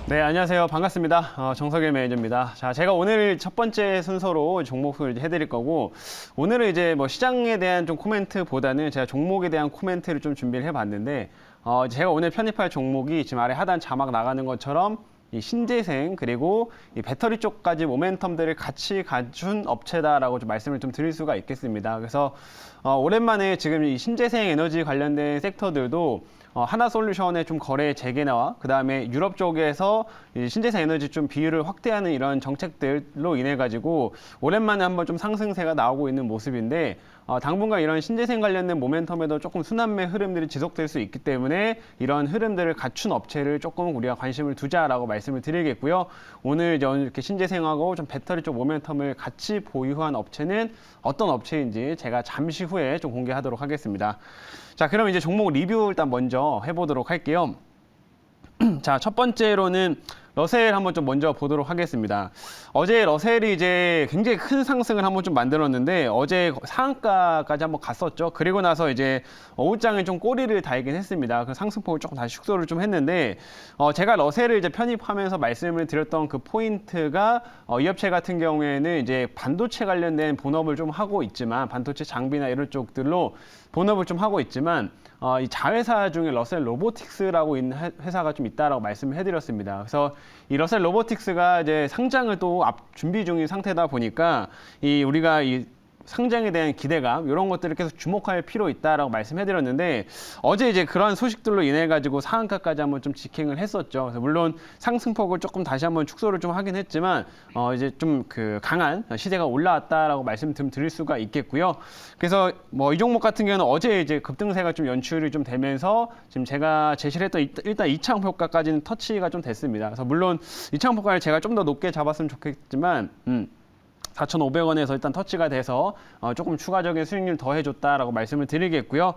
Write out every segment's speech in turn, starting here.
네, 안녕하세요. 반갑습니다. 정석일 매니저입니다. 자, 제가 오늘 첫 번째 순서로 종목을 이제 해드릴 거고, 오늘은 이제 뭐 시장에 대한 좀 코멘트보다는 제가 종목에 대한 코멘트를 좀 준비를 해봤는데, 제가 오늘 편입할 종목이 지금 아래 하단 자막 나가는 것처럼 이 신재생 그리고 이 배터리 쪽까지 모멘텀들을 같이 갖춘 업체다라고 좀 말씀을 좀 드릴 수가 있겠습니다. 그래서 오랜만에 지금 이 신재생 에너지 관련된 섹터들도 하나솔루션의 좀 거래 재개나와 그 다음에 유럽 쪽에서 이 신재생 에너지 좀 비율을 확대하는 이런 정책들로 인해 가지고 오랜만에 한번 좀 상승세가 나오고 있는 모습인데 당분간 이런 신재생 관련된 모멘텀에도 조금 순환매 흐름들이 지속될 수 있기 때문에 이런 흐름들을 갖춘 업체를 조금 우리가 관심을 두자라고 말씀을 드리겠고요. 오늘 이렇게 신재생하고 좀 배터리 쪽 모멘텀을 같이 보유한 업체는 어떤 업체인지 제가 잠시 후에 좀 공개하도록 하겠습니다. 자, 그럼 이제 종목 리뷰 일단 먼저 해보도록 할게요. 자, 첫 번째로는 러셀 한번 좀 먼저 보도록 하겠습니다. 어제 러셀이 이제 굉장히 큰 상승을 한번 좀 만들었는데 어제 상한가까지 한번 갔었죠. 그리고 나서 이제 오후장에 좀 꼬리를 달긴 했습니다. 그 상승폭을 조금 다시 축소를 좀 했는데 제가 러셀을 이제 편입하면서 말씀을 드렸던 그 포인트가 이 업체 같은 경우에는 이제 반도체 관련된 본업을 좀 하고 있지만 반도체 장비나 이런 쪽들로 본업을 좀 하고 있지만 이 자회사 중에 러셀 로보틱스라고 있는 회사가 좀 있다라고 말씀을 해드렸습니다. 그래서 이 러셀 로보틱스가 이제 상장을 또 준비 중인 상태다 보니까 우리가 이 상장에 대한 기대감 이런 것들을 계속 주목할 필요 있다라고 말씀해드렸는데 어제 이제 그런 소식들로 인해 가지고 상한가까지 한번 좀 직행을 했었죠. 그래서 물론 상승폭을 조금 다시 한번 축소를 좀 하긴 했지만 이제 좀 그 강한 시세가 올라왔다라고 말씀 좀 드릴 수가 있겠고요. 그래서 뭐 이 종목 같은 경우는 어제 이제 급등세가 좀 연출이 좀 되면서 지금 제가 제시를 했던 일단 이차원 효과까지는 터치가 좀 됐습니다. 그래서 물론 이차원 효과를 제가 좀 더 높게 잡았으면 좋겠지만 4,500원에서 일단 터치가 돼서 조금 추가적인 수익률 더 해줬다라고 말씀을 드리겠고요.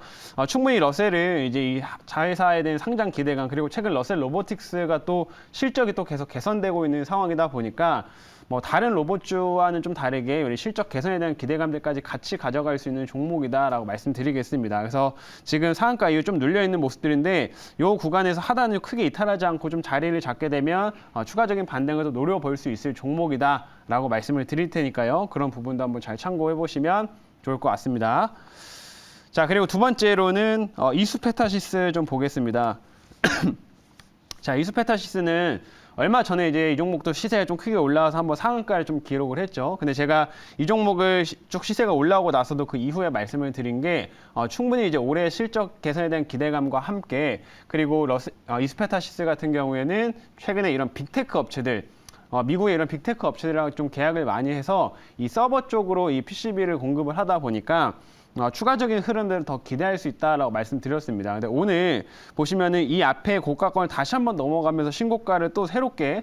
충분히 러셀을 이제 이 자회사에 대한 상장 기대감 그리고 최근 러셀 로보틱스가 또 실적이 또 계속 개선되고 있는 상황이다 보니까 뭐 다른 로봇주와는 좀 다르게 우리 실적 개선에 대한 기대감들까지 같이 가져갈 수 있는 종목이다라고 말씀드리겠습니다. 그래서 지금 상한가 이후 좀 눌려 있는 모습들인데 이 구간에서 하단을 크게 이탈하지 않고 좀 자리를 잡게 되면 추가적인 반등을 또 노려볼 수 있을 종목이다라고 말씀을 드릴 테니까요. 그런 부분도 한번 잘 참고해 보시면 좋을 것 같습니다. 자, 그리고 두 번째로는 이수페타시스 좀 보겠습니다. 자, 이수페타시스는 얼마 전에 이제 이 종목도 시세가 좀 크게 올라와서 한번 상한가를 좀 기록을 했죠. 근데 제가 이 종목을 쭉 시세가 올라오고 나서도 그 이후에 말씀을 드린 게 충분히 이제 올해 실적 개선에 대한 기대감과 함께 그리고 이스페타시스 같은 경우에는 최근에 이런 빅테크 업체들 미국의 이런 빅테크 업체들이랑 좀 계약을 많이 해서 이 서버 쪽으로 이 PCB를 공급을 하다 보니까 추가적인 흐름들을 더 기대할 수 있다라고 말씀드렸습니다. 근데 오늘 보시면은 이 앞에 고가권을 다시 한번 넘어가면서 신고가를 또 새롭게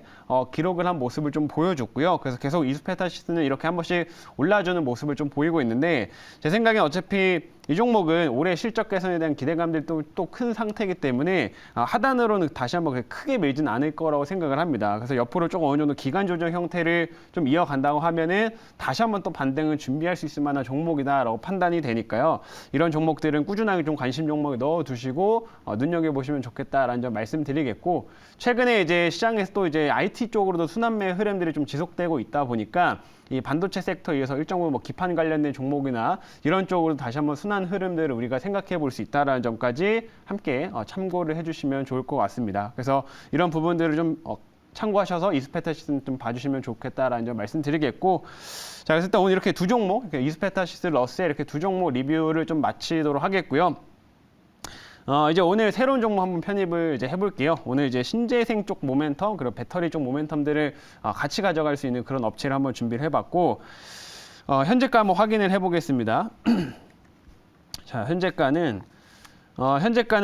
기록을 한 모습을 좀 보여줬고요. 그래서 계속 이수페타시스는 이렇게 한 번씩 올라주는 모습을 좀 보이고 있는데 제 생각엔 어차피 이 종목은 올해 실적 개선에 대한 기대감들도 또 큰 상태이기 때문에 하단으로는 다시 한번 크게 밀진 않을 거라고 생각을 합니다. 그래서 옆으로 조금 어느 정도 기간 조정 형태를 좀 이어간다고 하면은 다시 한번 또 반등을 준비할 수 있을 만한 종목이다라고 판단이 되니까요. 이런 종목들은 꾸준하게 좀 관심 종목에 넣어두시고 눈여겨보시면 좋겠다라는 점 말씀드리겠고 최근에 이제 시장에서 또 이제 IT 쪽으로도 순환매 흐름들이 좀 지속되고 있다 보니까 이 반도체 섹터에 의해서 일정 부분 뭐 기판 관련된 종목이나 이런 쪽으로 다시 한번 순환 흐름들을 우리가 생각해 볼 수 있다는 점까지 함께 참고를 해주시면 좋을 것 같습니다. 그래서 이런 부분들을 좀 참고하셔서 이스페타시스 좀 봐주시면 좋겠다라는 점 말씀드리겠고 자, 그래서 일단 오늘 이렇게 두 종목, 이스페타시스, 러셀 이렇게 두 종목 리뷰를 좀 마치도록 하겠고요. 이제 오늘 새로운 종목 한번 편입을 이제 해볼게요. 오늘 이제 신재생 쪽 모멘텀, 그리고 배터리 쪽 모멘텀들을 같이 가져갈 수 있는 그런 업체를 한번 준비를 해봤고, 현재가 한번 확인을 해보겠습니다. 자, 현재가는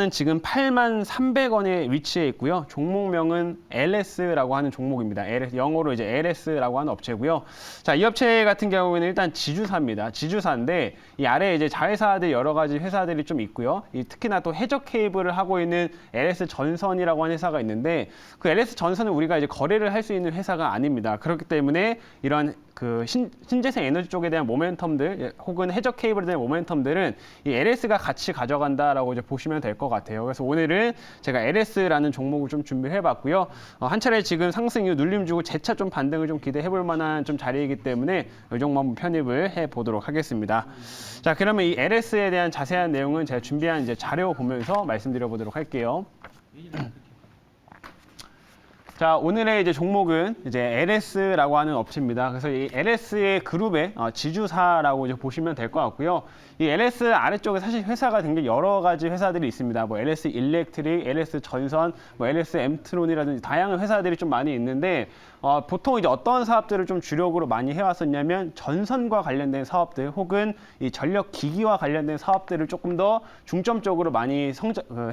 지금 83,300원에 위치해 있고요. 종목명은 LS라고 하는 종목입니다. 영어로 이제 LS라고 하는 업체고요. 자, 이 업체 같은 경우에는 일단 지주사입니다. 지주사인데 이 아래에 이제 자회사들 여러 가지 회사들이 좀 있고요. 특히나 또 해적 케이블을 하고 있는 LS 전선이라고 하는 회사가 있는데 그 LS 전선은 우리가 이제 거래를 할 수 있는 회사가 아닙니다. 그렇기 때문에 이런 그 신재생 에너지 쪽에 대한 모멘텀들 혹은 해적 케이블에 대한 모멘텀들은 이 LS가 같이 가져간다라고 이제 보시면 될 것 같아요. 그래서 오늘은 제가 LS라는 종목을 좀 준비를 해봤고요. 한 차례 지금 상승 이후 눌림 주고 재차 좀 반등을 좀 기대해볼 만한 좀 자리이기 때문에 이 종목 한번 편입을 해보도록 하겠습니다. 자, 그러면 이 LS에 대한 자세한 내용은 제가 준비한 이제 자료 보면서 말씀드려보도록 할게요. 자, 오늘의 이제 종목은 이제 LS라고 하는 업체입니다. 그래서 이 LS의 그룹의 지주사라고 이제 보시면 될 것 같고요. 이 LS 아래쪽에 사실 회사가 굉장히 여러 가지 회사들이 있습니다. 뭐 LS 일렉트릭, LS 전선, 뭐 LS 엠트론이라든지 다양한 회사들이 좀 많이 있는데 보통 이제 어떤 사업들을 좀 주력으로 많이 해왔었냐면 전선과 관련된 사업들 혹은 이 전력 기기와 관련된 사업들을 조금 더 중점적으로 많이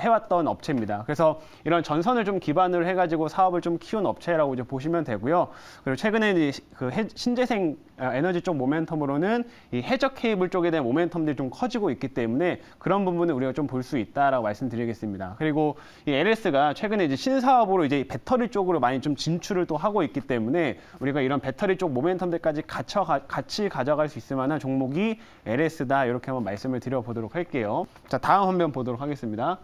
해왔던 업체입니다. 그래서 이런 전선을 좀 기반으로 해가지고 사업을 좀 키운 업체라고 이제 보시면 되고요. 그리고 최근에 그 신재생 에너지 쪽 모멘텀으로는 이 해적 케이블 쪽에 대한 모멘텀들이 좀 커지고 있기 때문에 그런 부분을 우리가 좀 볼 수 있다라고 말씀드리겠습니다. 그리고 이 LS가 최근에 이제 신사업으로 이제 배터리 쪽으로 많이 좀 진출을 또 하고 있기 때문에 우리가 이런 배터리 쪽 모멘텀들까지 같이 가져갈 수 있을 만한 종목이 LS다 이렇게 한번 말씀을 드려보도록 할게요. 자, 다음 화면 보도록 하겠습니다.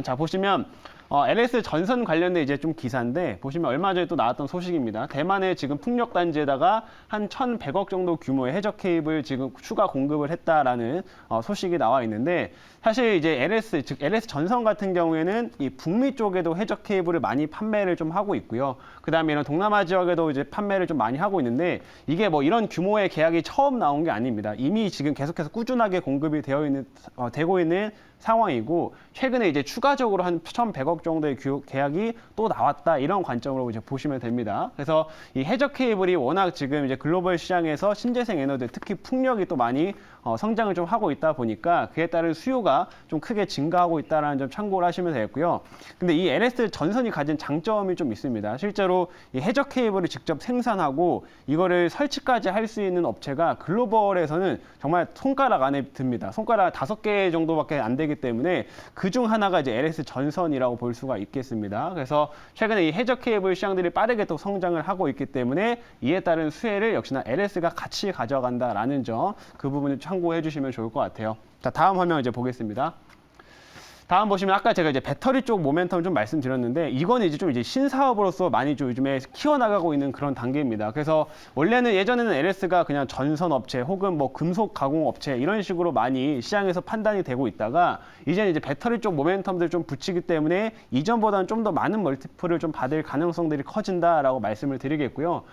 자, 보시면 LS 전선 관련된 이제 좀 기사인데 보시면 얼마 전에 또 나왔던 소식입니다. 대만의 지금 풍력 단지에다가 한 1,100억 정도 규모의 해적 케이블 지금 추가 공급을 했다라는 소식이 나와 있는데 사실 이제 LS 즉 LS 전선 같은 경우에는 이 북미 쪽에도 해적 케이블을 많이 판매를 좀 하고 있고요. 그다음에 이런 동남아 지역에도 이제 판매를 좀 많이 하고 있는데 이게 뭐 이런 규모의 계약이 처음 나온 게 아닙니다. 이미 지금 계속해서 꾸준하게 공급이 되고 있는 상황이고 최근에 이제 추가적으로 한 1,100억 정도의 계약이 또 나왔다 이런 관점으로 이제 보시면 됩니다. 그래서 이 해적 케이블이 워낙 지금 이제 글로벌 시장에서 신재생 에너지 특히 풍력이 또 많이 성장을 좀 하고 있다 보니까 그에 따른 수요가 좀 크게 증가하고 있다는 점 참고를 하시면 되겠고요. 근데 이 LS 전선이 가진 장점이 좀 있습니다. 실제로 이 해적 케이블을 직접 생산하고 이거를 설치까지 할 수 있는 업체가 글로벌에서는 정말 손가락 안에 듭니다. 손가락 5개 정도밖에 안 되기 때문에 그중 하나가 이제 LS 전선이라고 볼 수가 있겠습니다. 그래서 최근에 이 해적 케이블 시장들이 빠르게 또 성장을 하고 있기 때문에 이에 따른 수혜를 역시나 LS가 같이 가져간다라는 점 그 부분을 참고해 주시면 좋을 것 같아요. 자, 다음 화면 이제 보겠습니다. 다음 보시면 아까 제가 이제 배터리 쪽 모멘텀 좀 말씀드렸는데 이거는 이제 좀 이제 신사업으로서 많이 좀 요즘에 키워나가고 있는 그런 단계입니다. 그래서 원래는 예전에는 LS가 그냥 전선 업체 혹은 뭐 금속 가공 업체 이런 식으로 많이 시장에서 판단이 되고 있다가 이제는 이제 배터리 쪽 모멘텀들 좀 붙이기 때문에 이전보다는 좀 더 많은 멀티플을 좀 받을 가능성들이 커진다라고 말씀을 드리겠고요.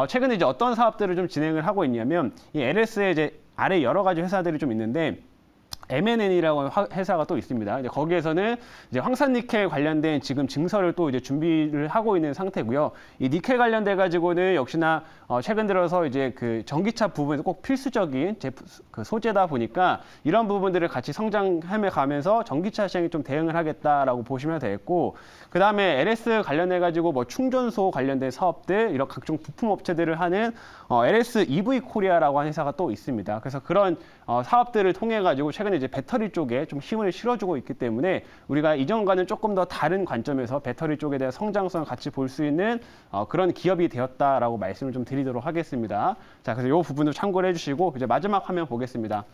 최근에 이제 어떤 사업들을 좀 진행을 하고 있냐면 이 LS의 이제 아래 여러 가지 회사들이 좀 있는데 MNN이라고 회사가 또 있습니다. 이제 거기에서는 이제 황산니켈 관련된 지금 증설을 또 이제 준비를 하고 있는 상태고요. 이 니켈 관련돼 가지고는 역시나 최근 들어서 이제 그 전기차 부분에서 꼭 필수적인 그 소재다 보니까 이런 부분들을 같이 성장해 가면서 전기차 시장에 좀 대응을 하겠다라고 보시면 되겠고, 그 다음에 LS 관련해 가지고 뭐 충전소 관련된 사업들 이런 각종 부품 업체들을 하는 LS EV 코리아라고 하는 회사가 또 있습니다. 그래서 그런 사업들을 통해 가지고 최근에 이제 배터리 쪽에 좀 힘을 실어주고 있기 때문에 우리가 이전과는 조금 더 다른 관점에서 배터리 쪽에 대한 성장성을 같이 볼 수 있는 그런 기업이 되었다라고 말씀을 좀 드리도록 하겠습니다. 자, 그래서 이 부분도 참고를 해주시고 이제 마지막 화면 보겠습니다.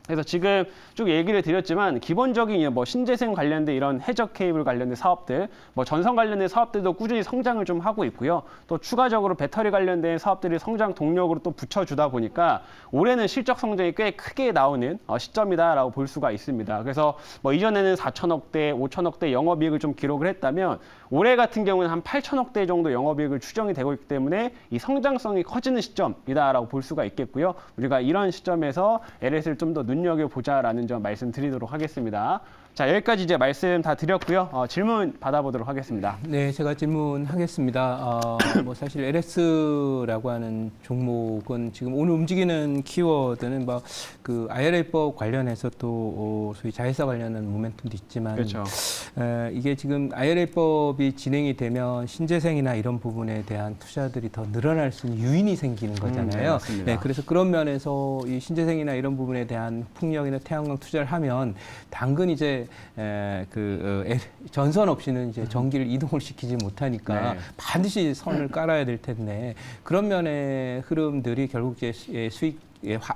그래서 지금 쭉 얘기를 드렸지만 기본적인 뭐 신재생 관련된 이런 해적 케이블 관련된 사업들, 뭐 전선 관련된 사업들도 꾸준히 성장을 좀 하고 있고요. 또 추가적으로 배터리 관련된 사업들이 성장 동력으로 또 붙여주다 보니까 올해는 실적 성장이 꽤 크게 나오는 시점이다라고 볼 수가 있습니다. 그래서 뭐 이전에는 4천억대, 5천억대 영업이익을 좀 기록을 했다면 올해 같은 경우는 한 8천억대 정도 영업이익을 추정이 되고 있기 때문에 이 성장성이 커지는 시점이다라고 볼 수가 있겠고요. 우리가 이런 시점에서 LS를 좀 더 눈여겨보자라는 점 말씀드리도록 하겠습니다. 자, 여기까지 이제 말씀 다 드렸고요. 질문 받아보도록 하겠습니다. 네, 제가 질문하겠습니다. 뭐 사실 LS라고 하는 종목은 지금 오늘 움직이는 키워드는 뭐 그 IRA법 관련해서 또 소위 자회사 관련한 모멘텀도 있지만, 그렇죠. 이게 지금 IRA법이 진행이 되면 신재생이나 이런 부분에 대한 투자들이 더 늘어날 수 있는 유인이 생기는 거잖아요. 맞습니다. 네, 그래서 그런 면에서 이 신재생이나 이런 부분에 대한 풍력이나 태양광 투자를 하면 당근 이제 이제 전선 없이는 이제 전기를 이동을 시키지 못하니까 네. 반드시 선을 깔아야 될 텐데 그런 면의 흐름들이 결국 이제 수익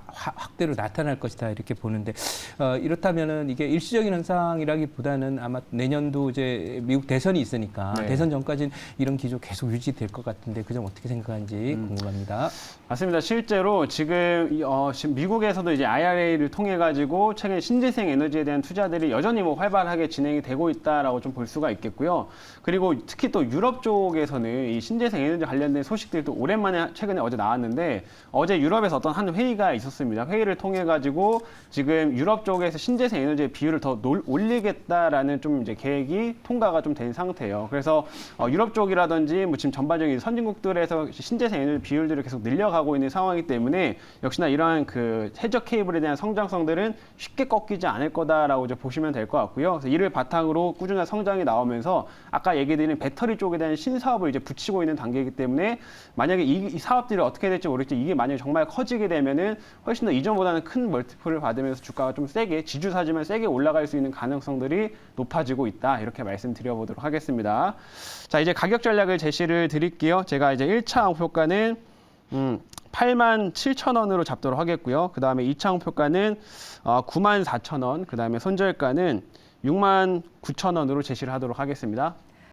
확대로 나타날 것이다 이렇게 보는데 이렇다면은 이게 일시적인 현상이라기보다는 아마 내년도 이제 미국 대선이 있으니까 네. 대선 전까지는 이런 기조 계속 유지될 것 같은데 그 점 어떻게 생각하는지 궁금합니다. 맞습니다. 실제로 지금 미국에서도 이제 IRA를 통해 가지고 최근 신재생 에너지에 대한 투자들이 여전히 뭐 활발하게 진행이 되고 있다라고 좀 볼 수가 있겠고요. 그리고 특히 또 유럽 쪽에서는 이 신재생 에너지 관련된 소식들도 오랜만에 최근에 어제 나왔는데 어제 유럽에서 어떤 한 회의가 있었습니다. 회의를 통해 가지고 지금 유럽 쪽에서 신재생 에너지의 비율을 더 올리겠다라는 좀 이제 계획이 통과가 좀 된 상태예요. 그래서 유럽 쪽이라든지 뭐 지금 전반적인 선진국들에서 신재생 에너지 비율들을 계속 늘려가고 있는 상황이기 때문에 역시나 이러한 그 해적 케이블에 대한 성장성들은 쉽게 꺾이지 않을 거다라고 이제 보시면 될 것 같고요. 그래서 이를 바탕으로 꾸준한 성장이 나오면서 아까 얘기드린 배터리 쪽에 대한 신사업을 이제 붙이고 있는 단계이기 때문에 만약에 이 사업들이 어떻게 될지 모르겠지만 이게 만약에 정말 커지게 되면은 훨씬 더 이전보다는 큰 멀티플을 받으면서 주가가 좀 세게 지주사지만 세게 올라갈 수 있는 가능성들이 높아지고 있다. 이렇게 말씀드려보도록 하겠습니다. 자, 이제 가격 전략을 제시를 드릴게요. 제가 이제 1차 목표가는 87,000원으로 잡도록 하겠고요. 그 다음에 2차 목표가는 94,000원, 그 다음에 손절가는 69,000원으로 제시를 하도록 하겠습니다.